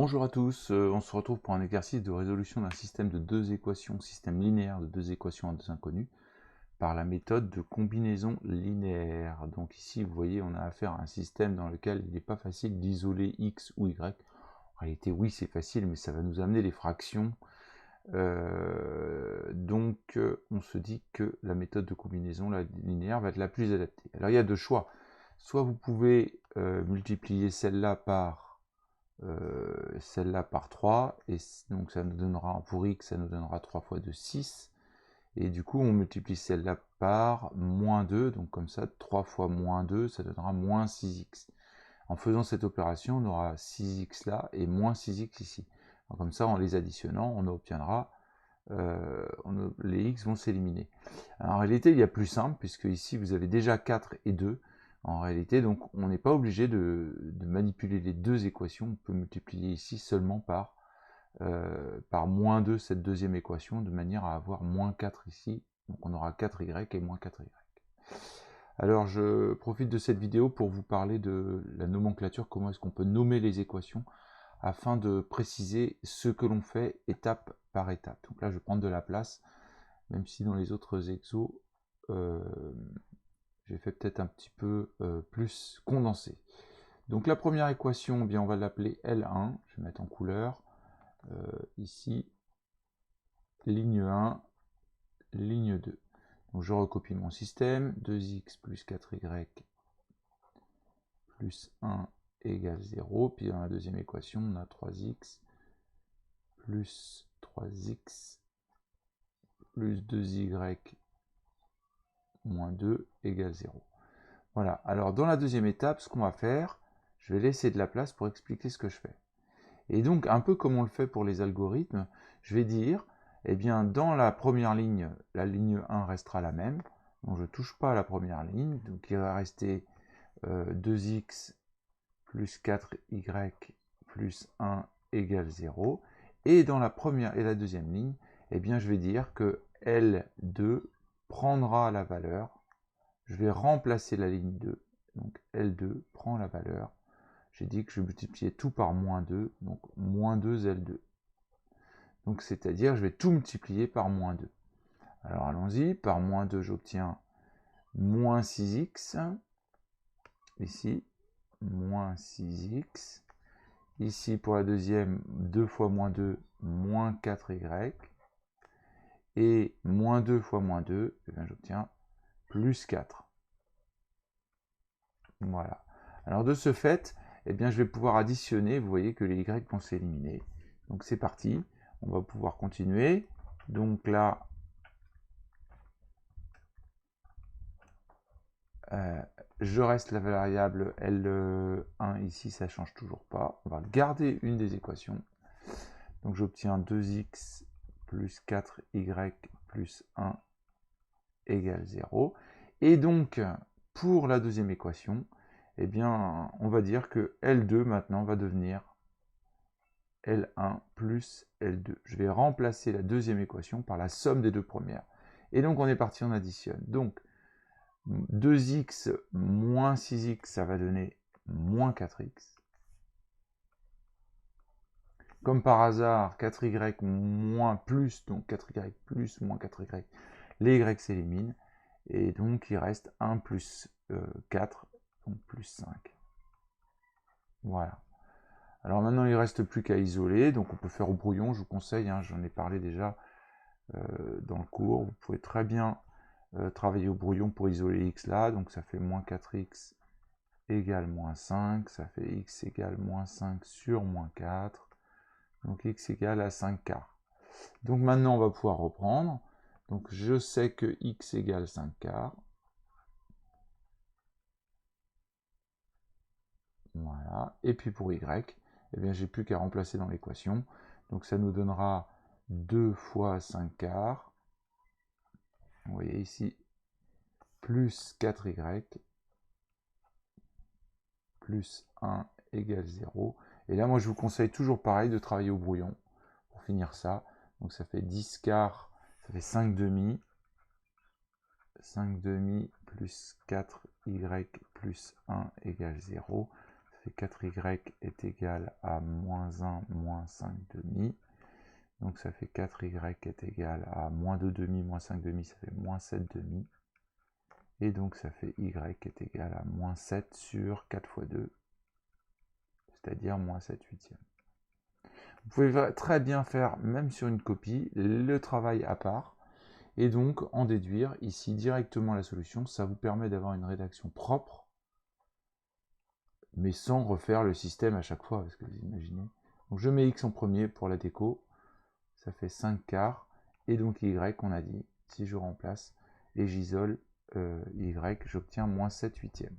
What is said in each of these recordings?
Bonjour à tous, on se retrouve pour un exercice de résolution d'un système de deux équations, système linéaire de deux équations à deux inconnues, par la méthode de combinaison linéaire. Donc ici, vous voyez, on a affaire à un système dans lequel il n'est pas facile d'isoler x ou y. En réalité, oui, c'est facile, mais ça va nous amener les fractions. On se dit que la méthode de combinaison linéaire va être la plus adaptée. Alors il y a deux choix. Soit vous pouvez multiplier celle-là par 3, et donc ça nous donnera, pour x, ça nous donnera 3 fois 2, 6, et du coup on multiplie celle-là par moins 2, donc comme ça 3 fois moins 2, ça donnera moins 6x. En faisant cette opération, on aura 6x là et moins 6x ici. Alors comme ça, en les additionnant, on obtiendra, les x vont s'éliminer. En réalité, il y a plus simple, puisque ici vous avez déjà 4 et 2, en réalité, donc on n'est pas obligé de manipuler les deux équations, on peut multiplier ici seulement par moins 2 cette deuxième équation, de manière à avoir moins 4 ici, donc on aura 4y et moins 4y. Alors je profite de cette vidéo pour vous parler de la nomenclature, comment est-ce qu'on peut nommer les équations, afin de préciser ce que l'on fait étape par étape. Donc là je vais prendre de la place, même si dans les autres exos, j'ai fait peut-être un petit peu plus condensé. Donc la première équation, eh bien, on va l'appeler L1, je vais mettre en couleur, ici, ligne 1, ligne 2. Donc je recopie mon système, 2x plus 4y plus 1 égale 0, puis dans la deuxième équation, on a 3x plus 3x plus 2y moins 2 égale 0. Voilà, alors dans la deuxième étape, ce qu'on va faire, je vais laisser de la place pour expliquer ce que je fais. Et donc, un peu comme on le fait pour les algorithmes, je vais dire, eh bien, dans la première ligne, la ligne 1 restera la même, donc je ne touche pas à la première ligne, donc il va rester 2x plus 4y plus 1 égale 0, et dans la première et la deuxième ligne, eh bien, je vais dire que L2 prendra la valeur, je vais remplacer la ligne 2, donc L2 prend la valeur, j'ai dit que je multipliais tout par moins 2, donc moins 2 L2. Donc c'est-à-dire, je vais tout multiplier par moins 2. Alors allons-y, par moins 2, j'obtiens moins 6x, ici, moins 6x, ici pour la deuxième, 2 fois moins 2, moins 4y, et moins 2 fois moins 2, eh bien j'obtiens plus 4. Voilà. Alors de ce fait, eh bien, je vais pouvoir additionner, vous voyez que les y vont s'éliminer. Donc c'est parti, on va pouvoir continuer. Donc là, je reste la variable L1 ici, ça ne change toujours pas. On va garder une des équations. Donc j'obtiens 2x plus 4y plus 1 égale 0. Et donc, pour la deuxième équation, eh bien, on va dire que L2 maintenant va devenir L1 plus L2. Je vais remplacer la deuxième équation par la somme des deux premières. Et donc on est parti, on additionne. Donc 2x moins 6x, ça va donner moins 4x. Comme par hasard, 4y moins plus, donc 4y plus moins 4y, les y s'éliminent. Et donc il reste 1 plus 4, donc plus 5. Voilà. Alors maintenant, il ne reste plus qu'à isoler, donc on peut faire au brouillon, je vous conseille, hein, j'en ai parlé déjà dans le cours, vous pouvez très bien travailler au brouillon pour isoler x là, donc ça fait moins 4x égale moins 5, ça fait x égale moins 5 sur moins 4, donc x égale à 5 quarts. Donc maintenant, on va pouvoir reprendre, donc je sais que x égale 5 quarts, voilà, et puis pour y, eh bien j'ai plus qu'à remplacer dans l'équation, donc ça nous donnera 2 fois 5 quarts, vous voyez ici, plus 4y, plus 1 égale 0. Et là, moi, je vous conseille toujours pareil de travailler au brouillon pour finir ça. Donc ça fait 10 quarts, ça fait 5 demi. 5 demi plus 4y plus 1 égale 0. Ça fait 4y est égal à moins 1 moins 5 demi. Donc ça fait 4y est égal à moins 2 demi moins 5 demi, ça fait moins 7 demi. Et donc ça fait y est égal à moins 7 sur 4 fois 2, c'est-à-dire moins 7 huitièmes. Vous pouvez très bien faire, même sur une copie, le travail à part, et donc en déduire ici directement la solution. Ça vous permet d'avoir une rédaction propre, mais sans refaire le système à chaque fois, parce que vous imaginez. Donc je mets x en premier pour la déco, ça fait 5 quarts, et donc y, on a dit, si je remplace, et j'isole y, j'obtiens moins 7 huitièmes.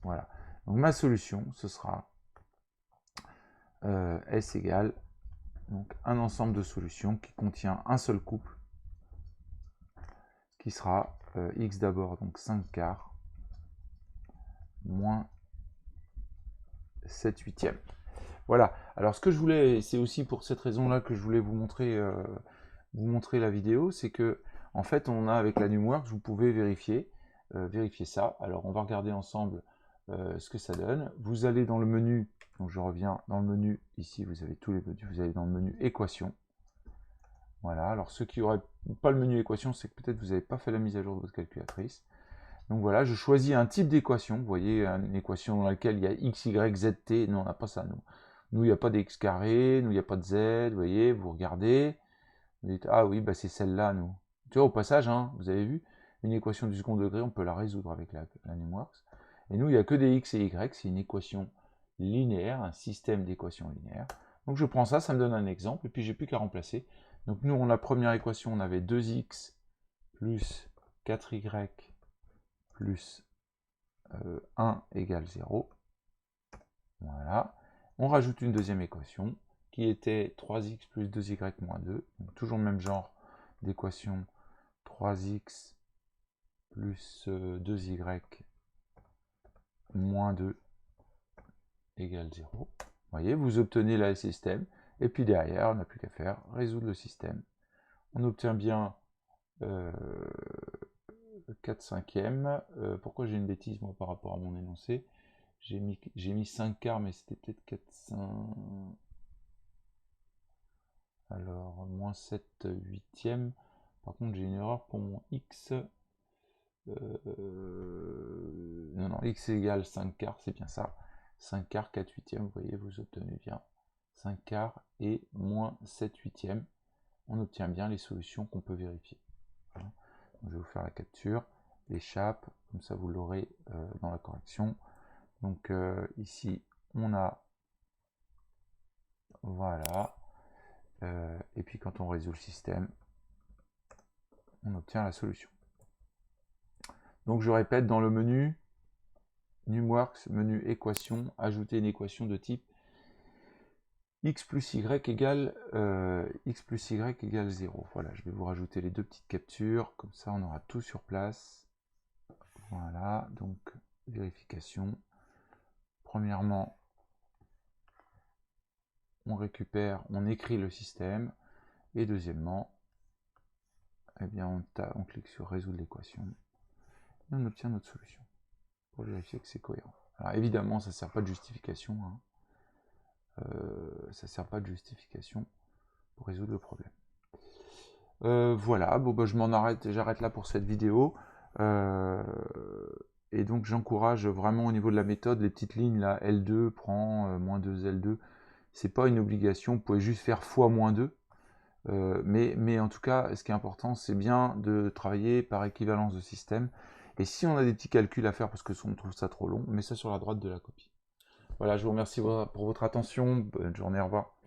Voilà. Donc ma solution, ce sera S égale donc un ensemble de solutions qui contient un seul couple, qui sera x d'abord, donc 5 quarts, moins 7 huitièmes. Voilà. Alors ce que je voulais, c'est aussi pour cette raison-là que je voulais vous montrer la vidéo, c'est que en fait on a avec la Numworks, vous pouvez vérifier ça. Alors on va regarder ensemble ce que ça donne. Vous allez dans le menu, donc je reviens dans le menu, ici vous avez tous les menus, vous allez dans le menu équation. Voilà, alors ceux qui n'auraient pas le menu équation, c'est que peut-être vous n'avez pas fait la mise à jour de votre calculatrice. Donc voilà, je choisis un type d'équation, vous voyez, une équation dans laquelle il y a x, y, z, t, non on n'a pas ça nous. Nous, il n'y a pas d'x carré, nous, il n'y a pas de z, vous voyez, vous regardez, vous dites, ah oui, bah c'est celle-là, nous. Tu vois, au passage, hein, vous avez vu, une équation du second degré, on peut la résoudre avec la Numworks. Et nous, il n'y a que des x et y, c'est une équation linéaire, un système d'équations linéaires. Donc je prends ça, ça me donne un exemple, et puis j'ai plus qu'à remplacer. Donc nous, la première équation, on avait 2x plus 4y plus 1 égale 0. Voilà. On rajoute une deuxième équation qui était 3x plus 2y moins 2. Donc toujours le même genre d'équation, 3x plus 2y moins 2 égale 0. Vous voyez, vous obtenez le système. Et puis derrière, on n'a plus qu'à faire résoudre le système. On obtient bien 4 cinquièmes. Pourquoi j'ai une bêtise moi par rapport à mon énoncé? J'ai mis 5 quarts, mais c'était peut-être 4 alors, moins 7 huitièmes. Par contre, j'ai une erreur pour mon x. Non, x égale 5 quarts, c'est bien ça. 5 quarts, 4 huitièmes, vous voyez, vous obtenez bien 5 quarts et moins 7 huitièmes. On obtient bien les solutions qu'on peut vérifier. Voilà. Donc, je vais vous faire la capture, l'échappe, comme ça vous l'aurez dans la correction. Donc ici, on a, voilà, et puis quand on résout le système, on obtient la solution. Donc je répète, dans le menu Numworks, menu équation, ajouter une équation de type x plus y égale 0. Voilà, je vais vous rajouter les deux petites captures, comme ça on aura tout sur place. Voilà, donc vérification. Premièrement, on récupère, on écrit le système, et deuxièmement, eh bien on clique sur résoudre l'équation, et on obtient notre solution, pour vérifier que c'est cohérent. Alors évidemment, ça ne sert pas de justification, hein. Ça ne sert pas de justification pour résoudre le problème. Voilà, bon, bah, j'arrête là pour cette vidéo. Et donc j'encourage vraiment au niveau de la méthode, les petites lignes là, L2 prend moins 2 L2, c'est pas une obligation, vous pouvez juste faire fois moins 2. Mais en tout cas, ce qui est important, c'est bien de travailler par équivalence de système. Et si on a des petits calculs à faire parce que on trouve ça trop long, on met ça sur la droite de la copie. Voilà, je vous remercie pour votre attention. Bonne journée, au revoir.